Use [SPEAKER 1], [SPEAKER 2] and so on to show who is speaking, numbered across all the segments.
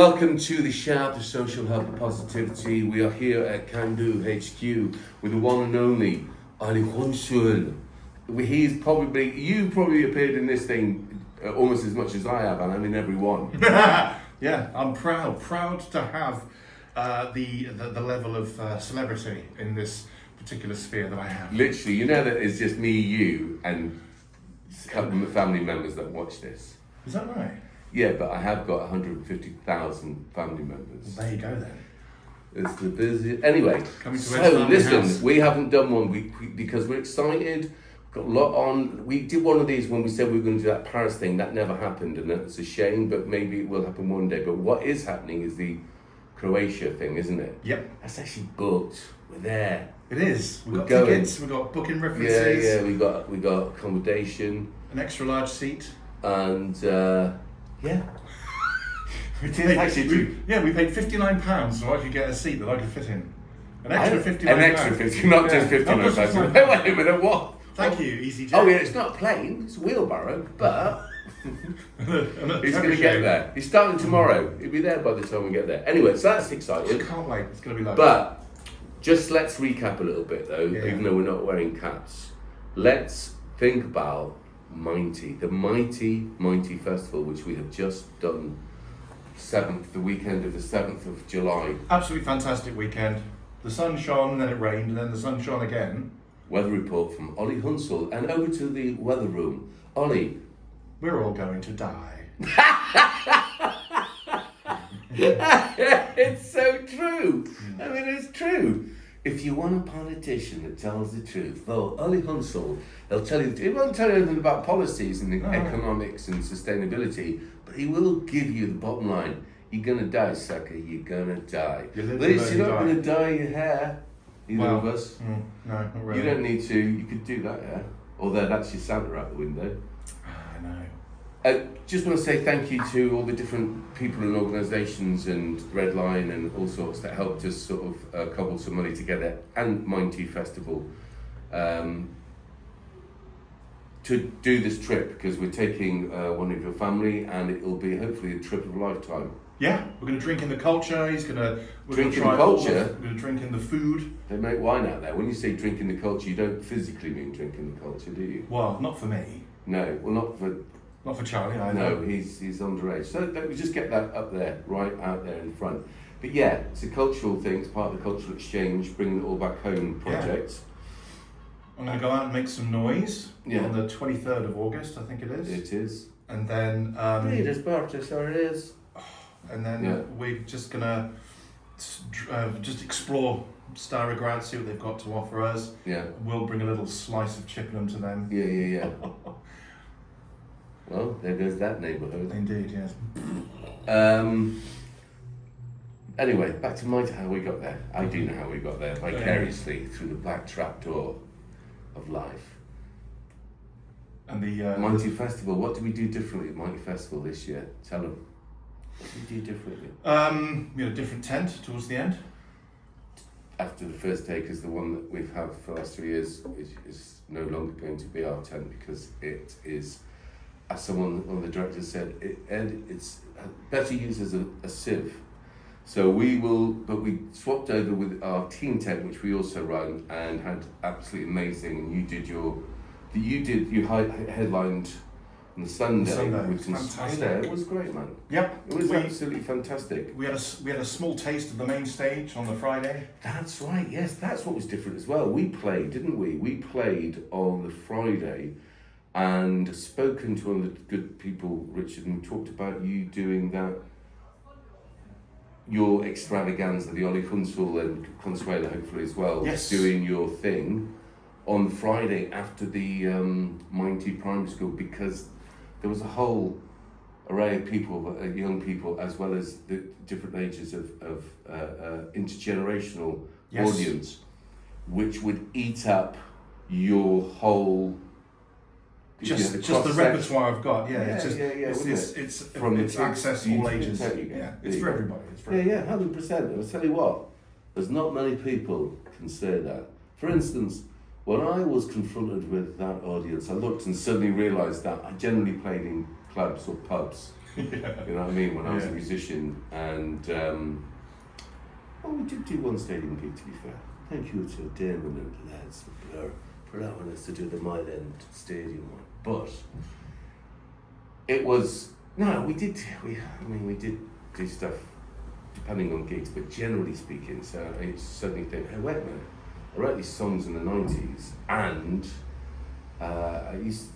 [SPEAKER 1] Welcome to the S.H.O.P, the Social Hub of Positivity. We are here at Can-Do HQ with the one and only S.H.O.P. You probably appeared in this thing almost as much as I have, and I'm in every one.
[SPEAKER 2] Yeah, I'm proud to have the level of celebrity in this particular sphere that I have.
[SPEAKER 1] Literally, you know that it's just me, you, and a couple of family members that watch this.
[SPEAKER 2] Is that right?
[SPEAKER 1] Yeah, but I have got 150,000 family members.
[SPEAKER 2] Well, there you go then.
[SPEAKER 1] It's the busy. Anyway,
[SPEAKER 2] Coming to
[SPEAKER 1] so listen,
[SPEAKER 2] house.
[SPEAKER 1] we haven't done one because we're excited. Got a lot on. We did one of these when we said we were going to do that Paris thing. That never happened, and it's a shame. But maybe it will happen one day. But what is happening is the Croatia thing, isn't it?
[SPEAKER 2] Yep.
[SPEAKER 1] That's actually booked. We're there.
[SPEAKER 2] It is. We've got
[SPEAKER 1] going.
[SPEAKER 2] tickets. We've got booking references.
[SPEAKER 1] Yeah. We got accommodation.
[SPEAKER 2] An extra large seat.
[SPEAKER 1] And yeah.
[SPEAKER 2] We paid £59 so I could get a seat that I could fit in. An extra £59.
[SPEAKER 1] An extra 50, not just £59. Wait a minute, what?
[SPEAKER 2] Thank you, EasyJet.
[SPEAKER 1] Oh yeah, it's not a plane, it's a wheelbarrow, but he's going to get there. He's starting tomorrow. He'll be there by the time we get there. Anyway, so that's exciting.
[SPEAKER 2] I can't wait, it's going to be lovely.
[SPEAKER 1] But just let's recap a little bit though,
[SPEAKER 2] Yeah.
[SPEAKER 1] even though we're not wearing caps. Let's think about the Mighty Festival, which we have just done the weekend of the 7th of July.
[SPEAKER 2] Absolutely fantastic weekend. The sun shone, then it rained, and then the sun shone again.
[SPEAKER 1] Weather report from Ollie Hunsell, and over to the weather room. Ollie.
[SPEAKER 2] We're all going to die.
[SPEAKER 1] It's so true. I mean, it's true. If you want a politician that tells the truth, though, Ollie Hunsell, he'll tell you, he won't tell you anything about policies and economics and sustainability, but he will give you the bottom line. You're going to die, sucker. You're going to die. At least you're not going to dye your hair, either of us.
[SPEAKER 2] No, not really.
[SPEAKER 1] You don't need to. You could do that, yeah? Although that's your Santa out the window.
[SPEAKER 2] I know.
[SPEAKER 1] Just want to say thank you to all the different people and organisations and Redline and all sorts that helped us sort of cobble some money together, and Mighty Festival to do this trip, because we're taking one of your family, and it will be hopefully a trip of a lifetime.
[SPEAKER 2] Yeah, we're going to drink in the culture. We're going to drink in the food.
[SPEAKER 1] They make wine out there. When you say drink in the culture, you don't physically mean drink in the culture, do you?
[SPEAKER 2] Well, not for me.
[SPEAKER 1] No, well, not for
[SPEAKER 2] Charlie either.
[SPEAKER 1] No, he's underage. So we just get that up there, right out there in front. But yeah, it's a cultural thing. It's part of the cultural exchange, bringing it all back home project.
[SPEAKER 2] Yeah. I'm going to go out and make some noise
[SPEAKER 1] on
[SPEAKER 2] the 23rd of August, I think it is.
[SPEAKER 1] It is.
[SPEAKER 2] And then...
[SPEAKER 1] Peter's birthday, so it is.
[SPEAKER 2] And then we're just going to just explore Starograd, see what they've got to offer us.
[SPEAKER 1] Yeah.
[SPEAKER 2] We'll bring a little slice of Chippenham to them.
[SPEAKER 1] Yeah. Well, there goes that neighbourhood.
[SPEAKER 2] Indeed, yes.
[SPEAKER 1] Anyway, back to how we got there. I do know how we got there, vicariously through the black trapdoor of life.
[SPEAKER 2] And the
[SPEAKER 1] Mighty Festival. What do we do differently at Mighty Festival this year? Tell them. What do we do differently?
[SPEAKER 2] We had a different tent towards the end.
[SPEAKER 1] After the first day, because the one that we've had for the last 3 years is no longer going to be our tent, because it is, as one of the directors said, it's better used as a sieve. So we swapped over with our team tent, which we also run, and had absolutely amazing. And you headlined on the Sunday with fantastic. It was great, man.
[SPEAKER 2] Yep,
[SPEAKER 1] it was absolutely fantastic.
[SPEAKER 2] We had a small taste of the main stage on the Friday.
[SPEAKER 1] That's right. Yes, that's what was different as well. We played, didn't we? We played on the Friday, and spoken to one of the good people, Richard, and talked about you doing that. Your extravaganza, the Ollie Hunsell and Consuela hopefully as well, doing your thing on Friday after the Mighty Primary School, because there was a whole array of people, young people, as well as the different ages of intergenerational audience, which would eat up your whole...
[SPEAKER 2] Just the repertoire I've got, it's access to all ages. It's for everybody.
[SPEAKER 1] Yeah, 100%. I'll tell you what, there's not many people can say that. For instance, when I was confronted with that audience, I looked and suddenly realised that I generally played in clubs or pubs.
[SPEAKER 2] Yeah.
[SPEAKER 1] You know what I mean? When I was a
[SPEAKER 2] Yeah.
[SPEAKER 1] musician, and we did do one stadium gig, to be fair. Thank you to Damon and the lads for allowing us to do the Mile End Stadium one. But it was we did do stuff depending on gigs, but generally speaking, so I suddenly think, hey, wait a minute, I wrote these songs in the 90s, and I used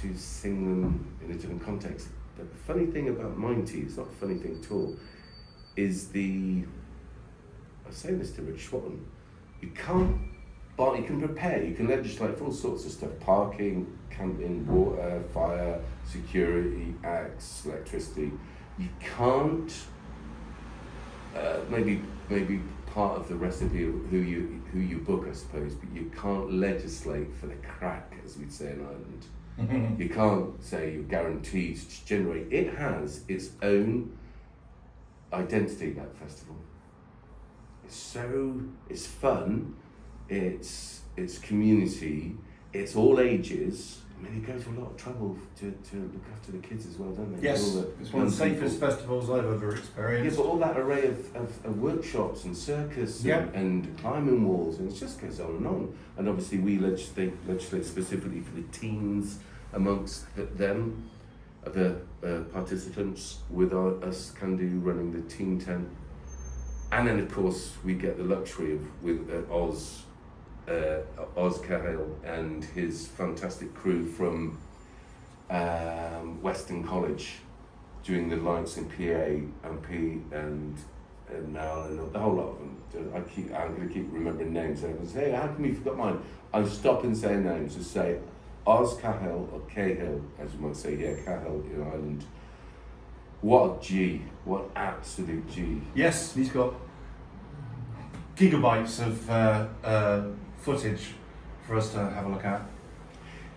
[SPEAKER 1] to sing them in a different context. But the funny thing about 90s, it's not a funny thing at all, is I was saying this to Rich Swan, you can prepare, you can legislate for all sorts of stuff, parking, camping, water, fire, security, acts, electricity. You can't, maybe part of the recipe of who you book, I suppose, but you can't legislate for the crack, as we'd say in Ireland. You can't say you're guaranteed to generate. It has its own identity, that festival. It's fun, it's community, it's all ages. I mean, they go to a lot of trouble to look after the kids as well, don't they?
[SPEAKER 2] Yes, it's one of the safest festivals I've ever experienced.
[SPEAKER 1] Yeah, but all that array of workshops and circus and climbing walls, and it just goes on and on. And obviously we legislate specifically for the teens amongst them, the participants, with us Can-Do running the teen tent. And then of course we get the luxury of with Oz Cahill and his fantastic crew from Western College doing the lights in PA and P and Mel and the whole lot of them. I'm going to keep remembering names. And everyone says, hey, how come you forgot mine? I'm stopping saying names. Just say Oz Cahill or Cahill, as you might say. Yeah, Cahill in Ireland. What a G! What absolute G!
[SPEAKER 2] Yes, he's got gigabytes of footage for us to have a look at,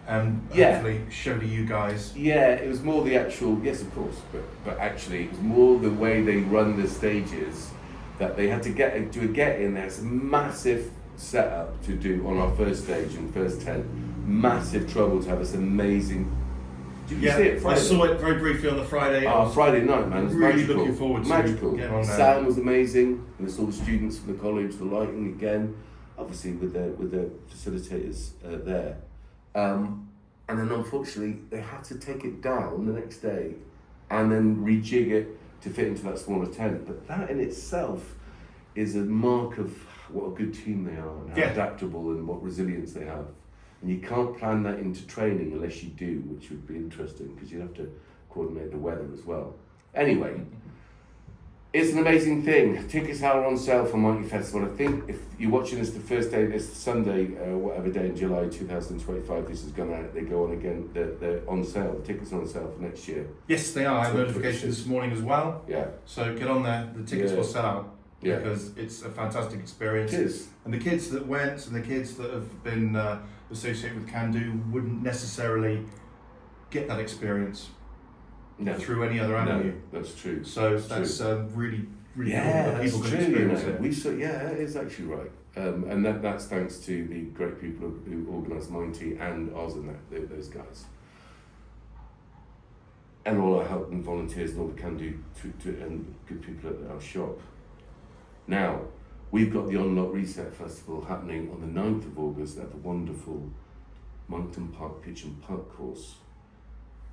[SPEAKER 2] and hopefully show to you guys.
[SPEAKER 1] Yeah, it was more the actual. Yes, of course, but actually, it was more the way they run the stages that they had to get in. There's a massive setup to do on our first stage and first tent. Massive trouble to have this amazing. Did you see it Friday?
[SPEAKER 2] I saw it very briefly on the Friday.
[SPEAKER 1] Friday night, man. It was
[SPEAKER 2] really
[SPEAKER 1] magical.
[SPEAKER 2] looking forward to
[SPEAKER 1] magical.
[SPEAKER 2] getting on there.
[SPEAKER 1] Sound was amazing, and it's all the students from the college, the lighting again, obviously with the facilitators there. And then unfortunately, they had to take it down the next day, and then rejig it to fit into that smaller tent. But that in itself is a mark of what a good team they are, and how adaptable and what resilience they have. And you can't plan that into training unless you do, which would be interesting because you'd have to coordinate the weather as well. Anyway, it's an amazing thing. Tickets are on sale for Mighty Festival. I think if you're watching this the first day, this Sunday, whatever day in July 2025 this is going out, they go on again. They're on sale. The tickets are on sale for next year.
[SPEAKER 2] Yes, they are. I had notification this morning as well.
[SPEAKER 1] Yeah.
[SPEAKER 2] So get on there. The tickets will sell out.
[SPEAKER 1] Yeah.
[SPEAKER 2] Because it's a fantastic experience.
[SPEAKER 1] It is.
[SPEAKER 2] And the kids that went and the kids that have been associated with Can-Do wouldn't necessarily get that experience through any other avenue.
[SPEAKER 1] No, that's true.
[SPEAKER 2] So that's really cool that people
[SPEAKER 1] that's
[SPEAKER 2] can
[SPEAKER 1] true,
[SPEAKER 2] experience
[SPEAKER 1] you know.
[SPEAKER 2] it.
[SPEAKER 1] We saw, it is actually right. And that's thanks to the great people who organised Mighty and Oz and those guys. And all our help and volunteers and all the Can-Do and good people at our shop. Now, we've got the Unlock Reset Festival happening on the 9th of August at the wonderful Monkton Park Pitch and Putt course,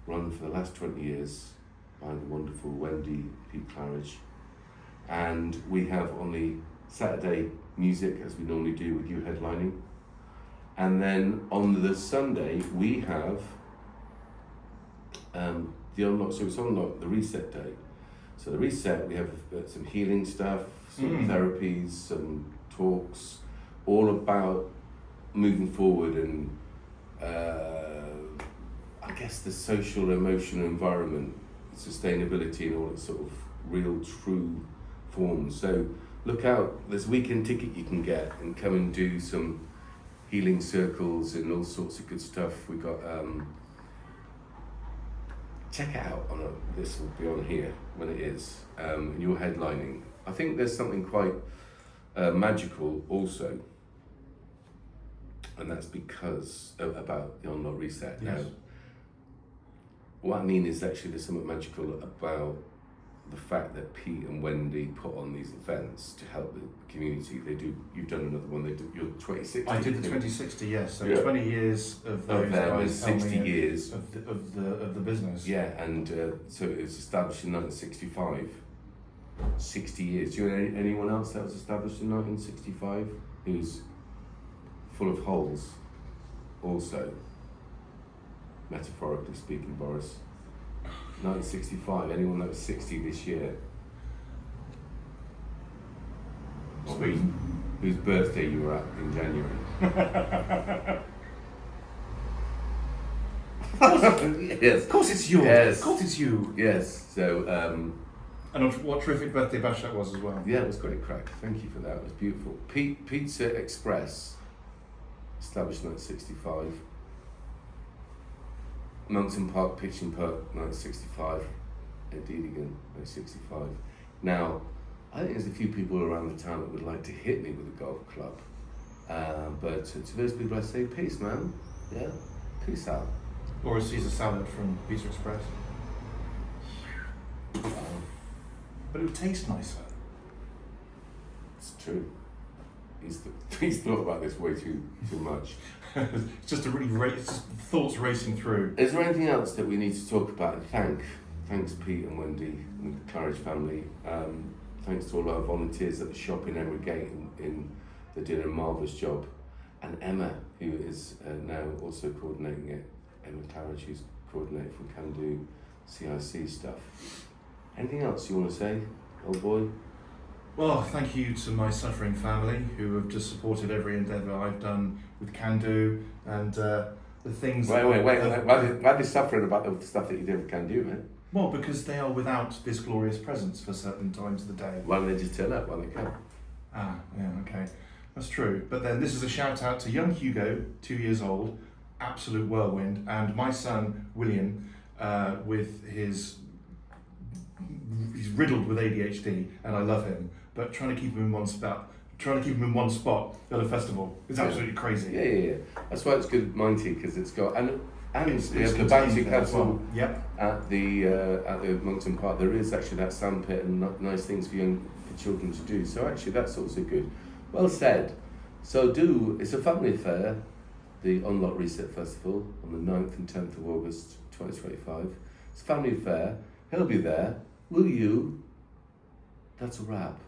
[SPEAKER 1] run for the last 20 years by the wonderful Wendy P. Claridge. And we have on the Saturday music, as we normally do with you headlining. And then on the Sunday, we have the Unlock, so it's Unlock, the Reset Day. So the Reset, we have some healing stuff, some therapies, some talks, all about moving forward and I guess the social, emotional environment, sustainability and all its sort of real, true forms. So look out, there's a weekend ticket you can get and come and do some healing circles and all sorts of good stuff. We got, check it out, this will be on here when it is, you're headlining. I think there's something quite magical also, and that's because about the Unlock Reset.
[SPEAKER 2] Yes.
[SPEAKER 1] Now, what I mean is actually there's something magical about the fact that Pete and Wendy put on these events to help the community. They do. You've done another one. They do. You're 2060.
[SPEAKER 2] I did the 2060, yes. So
[SPEAKER 1] Yeah.
[SPEAKER 2] 20 years of those
[SPEAKER 1] Of them
[SPEAKER 2] guys
[SPEAKER 1] and 60
[SPEAKER 2] helping
[SPEAKER 1] years.
[SPEAKER 2] of the business.
[SPEAKER 1] Yeah, and so it was established in 1965. 60 years. Do you know anyone else that was established in 1965 who's full of holes? Also, metaphorically speaking, Boris. 1965. Anyone that was 60 this year? Or
[SPEAKER 2] Sweet.
[SPEAKER 1] whose birthday you were at in January? Yes.
[SPEAKER 2] Of course it's you.
[SPEAKER 1] Yes.
[SPEAKER 2] Of course it's you.
[SPEAKER 1] Yes. So.
[SPEAKER 2] And what terrific birthday bash that was as well.
[SPEAKER 1] Yeah, it was great crack. Thank you for that. It was beautiful. Pizza Express, established 1965. Mountain Park Pitch and Putt, 1965. Indeed again, 1965. Now, I think there's a few people around the town that would like to hit me with a golf club. But to those people I say, peace, man. Yeah, peace out.
[SPEAKER 2] Or a Caesar salad from Pizza Express. But it would taste nicer.
[SPEAKER 1] It's true. He's thought about this way too much.
[SPEAKER 2] It's just it's just thoughts racing through.
[SPEAKER 1] Is there anything else that we need to talk about and thanks Pete and Wendy and the Claridge family. Thanks to all our volunteers at the shop in Emery Gate they did a marvellous job. And Emma, who is now also coordinating it, Emma Claridge, who's coordinated from Can Do CIC stuff. Anything else you want to say, old boy?
[SPEAKER 2] Well, thank you to my suffering family who have just supported every endeavour I've done with Can Do and the things.
[SPEAKER 1] Wait. Why are they suffering about the stuff that you did with Can Do, man?
[SPEAKER 2] Well, because they are without this glorious presence for certain times of the day.
[SPEAKER 1] Why don't they just turn up when they come?
[SPEAKER 2] Ah, yeah, okay. That's true. But then this is a shout out to young Hugo, 2 years old, absolute whirlwind, and my son, William, with he's riddled with ADHD, and I love him. But trying to keep him in one spot at a festival is absolutely crazy.
[SPEAKER 1] Yeah. That's why it's good Mighty, because it's got and
[SPEAKER 2] It's
[SPEAKER 1] we have the bouncy
[SPEAKER 2] contained
[SPEAKER 1] castle
[SPEAKER 2] as well. Yep.
[SPEAKER 1] at the Monkton Park. There is actually that sandpit and nice things for children to do. So actually that's also good. Well said. So it's a family affair, the Unlock Reset Festival on the 9th and 10th of August 2025. It's a family affair. He'll be there. Will you? That's a wrap.